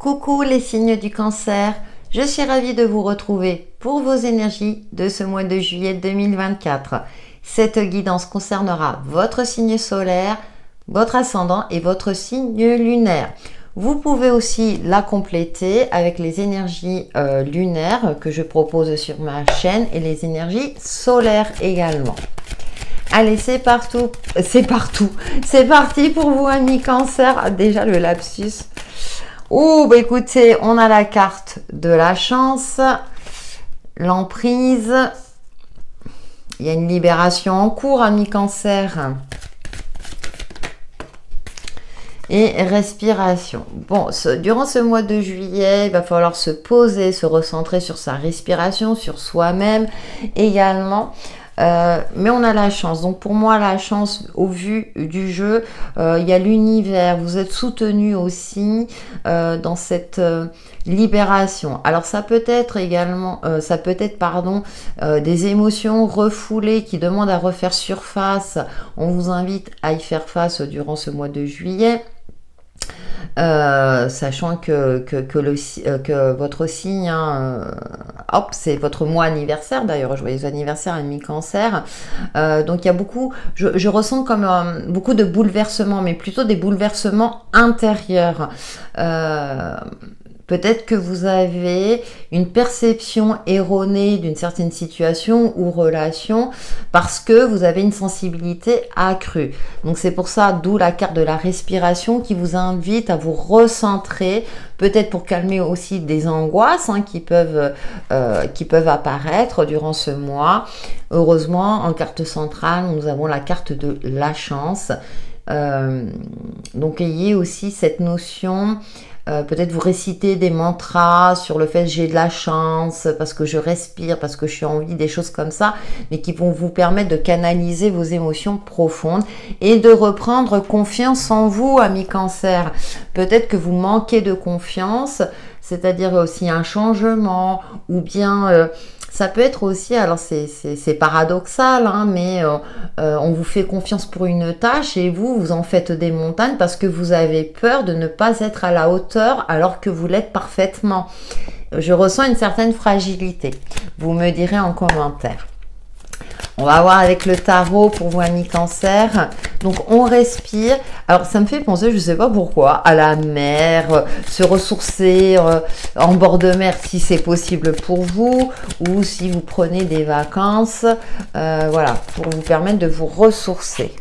Coucou les signes du cancer, je suis ravie de vous retrouver pour vos énergies de ce mois de juillet 2024. Cette guidance concernera votre signe solaire, votre ascendant et votre signe lunaire. Vous pouvez aussi la compléter avec les énergies lunaires que je propose sur ma chaîne et les énergies solaires également. Allez, c'est parti pour vous amis cancer. Déjà le lapsus. Oh, bah écoutez, on a la carte de la chance, l'emprise, il y a une libération en cours, amis cancer, et respiration. Bon, durant ce mois de juillet, il va falloir se poser, se recentrer sur sa respiration, sur soi-même également. Mais on a la chance, donc pour moi la chance au vu du jeu, il y a l'univers, vous êtes soutenu aussi dans cette libération. Alors ça peut être également, des émotions refoulées qui demandent à refaire surface. On vous invite à y faire face durant ce mois de juillet. Sachant que votre signe, hop, c'est votre mois anniversaire, d'ailleurs, joyeux anniversaire ami cancer. Donc il y a beaucoup, je ressens comme beaucoup de bouleversements, mais plutôt des bouleversements intérieurs. Peut-être que vous avez une perception erronée d'une certaine situation ou relation parce que vous avez une sensibilité accrue. Donc c'est pour ça, d'où la carte de la respiration qui vous invite à vous recentrer, peut-être pour calmer aussi des angoisses qui peuvent apparaître durant ce mois. Heureusement, en carte centrale, nous avons la carte de la chance. Donc ayez aussi cette notion. Peut-être vous récitez des mantras sur le fait que j'ai de la chance, parce que je respire, parce que je suis en vie, des choses comme ça, mais qui vont vous permettre de canaliser vos émotions profondes et de reprendre confiance en vous, amis cancer. Peut-être que vous manquez de confiance, c'est-à-dire aussi un changement, ou bien... ça peut être aussi, alors c'est paradoxal, mais on vous fait confiance pour une tâche et vous en faites des montagnes parce que vous avez peur de ne pas être à la hauteur alors que vous l'êtes parfaitement. Je ressens une certaine fragilité. Vous me direz en commentaire. On va voir avec le tarot pour vous amis cancer. Donc on respire. Alors ça me fait penser, je ne sais pas pourquoi, à la mer, se ressourcer en bord de mer si c'est possible pour vous, ou si vous prenez des vacances, voilà, pour vous permettre de vous ressourcer.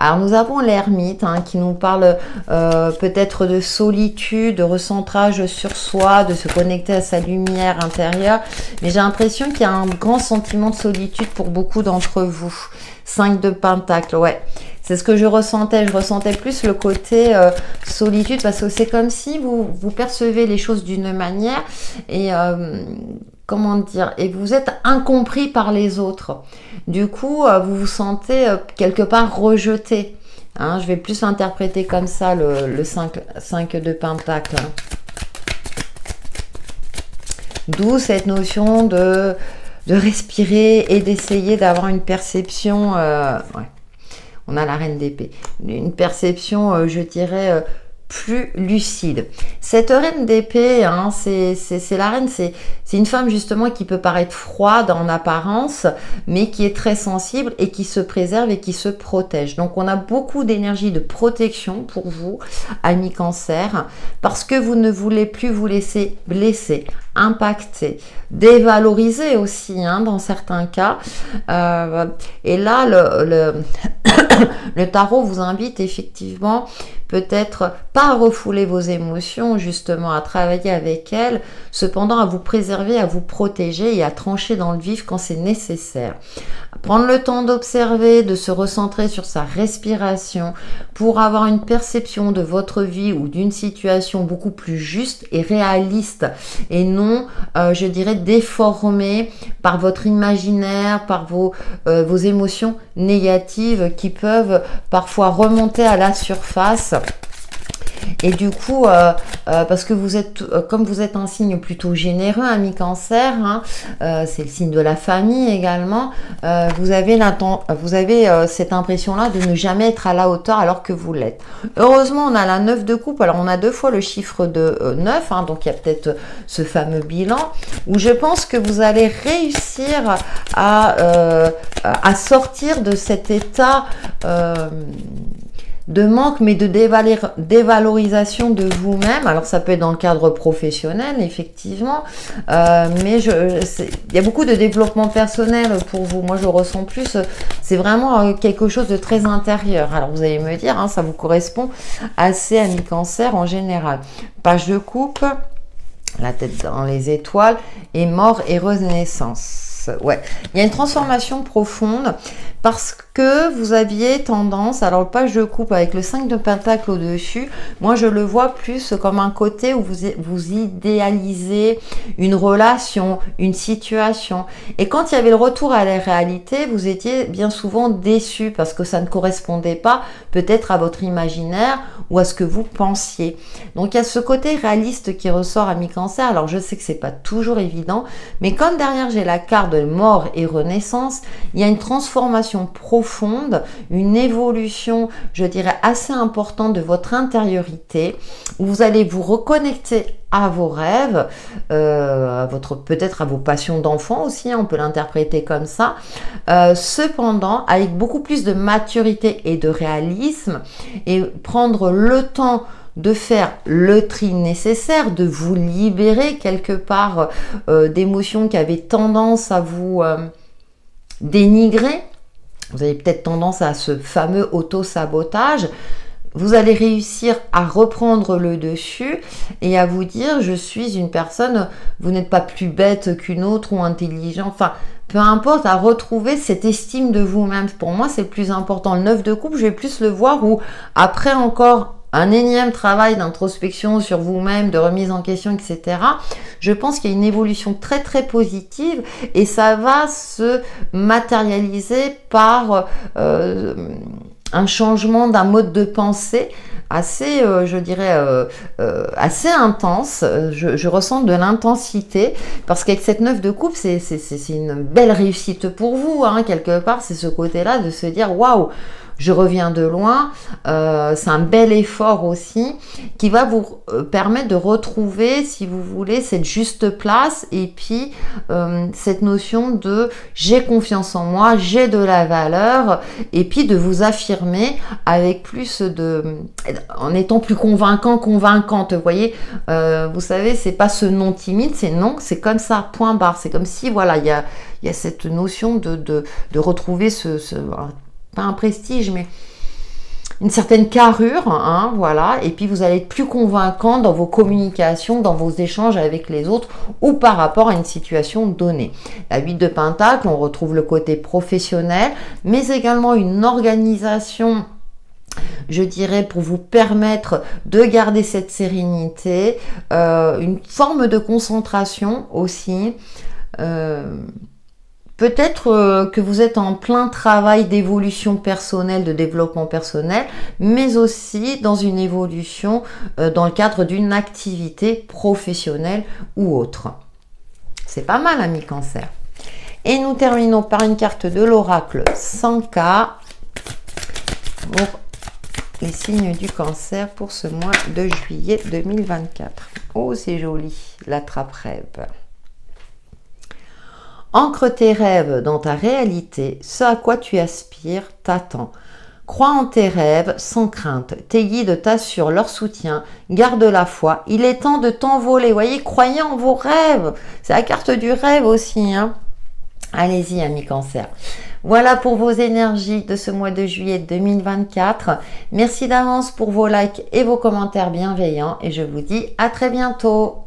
Alors nous avons l'ermite qui nous parle peut-être de solitude, de recentrage sur soi, de se connecter à sa lumière intérieure. Mais j'ai l'impression qu'il y a un grand sentiment de solitude pour beaucoup d'entre vous. 5 de Pentacle, ouais. C'est ce que je ressentais. Je ressentais plus le côté solitude parce que c'est comme si vous percevez les choses d'une manière et... comment dire, et vous êtes incompris par les autres. Du coup, vous vous sentez quelque part rejeté. Je vais plus l'interpréter comme ça, le 5 de Pentacle. D'où cette notion de respirer et d'essayer d'avoir une perception... ouais. On a la reine d'épée. Une perception, je dirais... plus lucide. Cette reine d'épée, c'est la reine, c'est une femme justement qui peut paraître froide en apparence, mais qui est très sensible et qui se préserve et qui se protège. Donc on a beaucoup d'énergie de protection pour vous, amis cancer, parce que vous ne voulez plus vous laisser blesser, impacter, dévaloriser aussi, dans certains cas. Et là, le tarot vous invite effectivement peut-être pas à refouler vos émotions, justement, à travailler avec elles, cependant à vous préserver, à vous protéger et à trancher dans le vif quand c'est nécessaire. Prendre le temps d'observer, de se recentrer sur sa respiration pour avoir une perception de votre vie ou d'une situation beaucoup plus juste et réaliste et non, je dirais, déformée par votre imaginaire, par vos émotions négatives qui peuvent parfois remonter à la surface Et du coup, parce que vous êtes, comme vous êtes un signe plutôt généreux, ami Cancer, hein, c'est le signe de la famille également, vous avez cette impression-là de ne jamais être à la hauteur alors que vous l'êtes. Heureusement, on a la 9 de coupe, alors on a 2 fois le chiffre de 9, hein, donc il y a peut-être ce fameux bilan où je pense que vous allez réussir à sortir de cet état de manque, mais de dévalorisation de vous-même. Alors ça peut être dans le cadre professionnel, effectivement, mais il y a beaucoup de développement personnel pour vous. Moi, je ressens plus, c'est vraiment quelque chose de très intérieur. Alors vous allez me dire, hein, ça vous correspond assez, ami Cancer, en général. Page de coupe, la tête dans les étoiles, et mort et renaissance. Ouais, il y a une transformation profonde parce que vous aviez tendance, alors page de coupe avec le 5 de pentacle au-dessus, moi je le vois plus comme un côté où vous idéalisez une relation, une situation. Et quand il y avait le retour à la réalité, vous étiez bien souvent déçu parce que ça ne correspondait pas peut-être à votre imaginaire ou à ce que vous pensiez. Donc il y a ce côté réaliste qui ressort, ami Cancer. Alors je sais que c'est pas toujours évident, mais comme derrière j'ai la carte de mort et renaissance, il y a une transformation profonde, une évolution, je dirais, assez importante de votre intériorité, où vous allez vous reconnecter à vos rêves, peut-être à vos passions d'enfant aussi, on peut l'interpréter comme ça, cependant avec beaucoup plus de maturité et de réalisme, et prendre le temps de faire le tri nécessaire, de vous libérer quelque part d'émotions qui avaient tendance à vous dénigrer. Vous avez peut-être tendance à ce fameux auto-sabotage. Vous allez réussir à reprendre le dessus et à vous dire, je suis une personne, vous n'êtes pas plus bête qu'une autre ou intelligent, enfin, peu importe, à retrouver cette estime de vous-même. Pour moi, c'est le plus important. Le 9 de coupe, je vais plus le voir où, après encore un énième travail d'introspection sur vous-même, de remise en question, etc. Je pense qu'il y a une évolution très très positive et ça va se matérialiser par un changement d'un mode de pensée assez, je dirais, assez intense. Je ressens de l'intensité parce qu'avec cette 9 de coupe, c'est une belle réussite pour vous, hein, quelque part. C'est ce côté-là de se dire, waouh, je reviens de loin, c'est un bel effort aussi qui va vous permettre de retrouver, si vous voulez, cette juste place et puis cette notion de j'ai confiance en moi, j'ai de la valeur et puis de vous affirmer avec plus de, en étant plus convaincant, convaincante, vous voyez, vous savez, c'est pas ce non timide, c'est non, c'est comme ça, point barre, c'est comme si, voilà, il y a cette notion de retrouver pas un prestige, mais une certaine carrure, hein, voilà, et puis vous allez être plus convaincant dans vos communications, dans vos échanges avec les autres ou par rapport à une situation donnée. La 8 de pentacle, on retrouve le côté professionnel, mais également une organisation, je dirais, pour vous permettre de garder cette sérénité, une forme de concentration aussi, peut-être que vous êtes en plein travail d'évolution personnelle, de développement personnel, mais aussi dans une évolution dans le cadre d'une activité professionnelle ou autre. C'est pas mal, ami Cancer. Et nous terminons par une carte de l'oracle 100K pour les signes du Cancer pour ce mois de juillet 2024. Oh, c'est joli, la trappe-rêve. Ancre tes rêves dans ta réalité, ce à quoi tu aspires t'attend. Crois en tes rêves sans crainte, tes guides t'assurent leur soutien, garde la foi, il est temps de t'envoler. Vous voyez, croyez en vos rêves, c'est la carte du rêve aussi, hein. Allez-y, amis Cancer. Voilà pour vos énergies de ce mois de juillet 2024. Merci d'avance pour vos likes et vos commentaires bienveillants et je vous dis à très bientôt.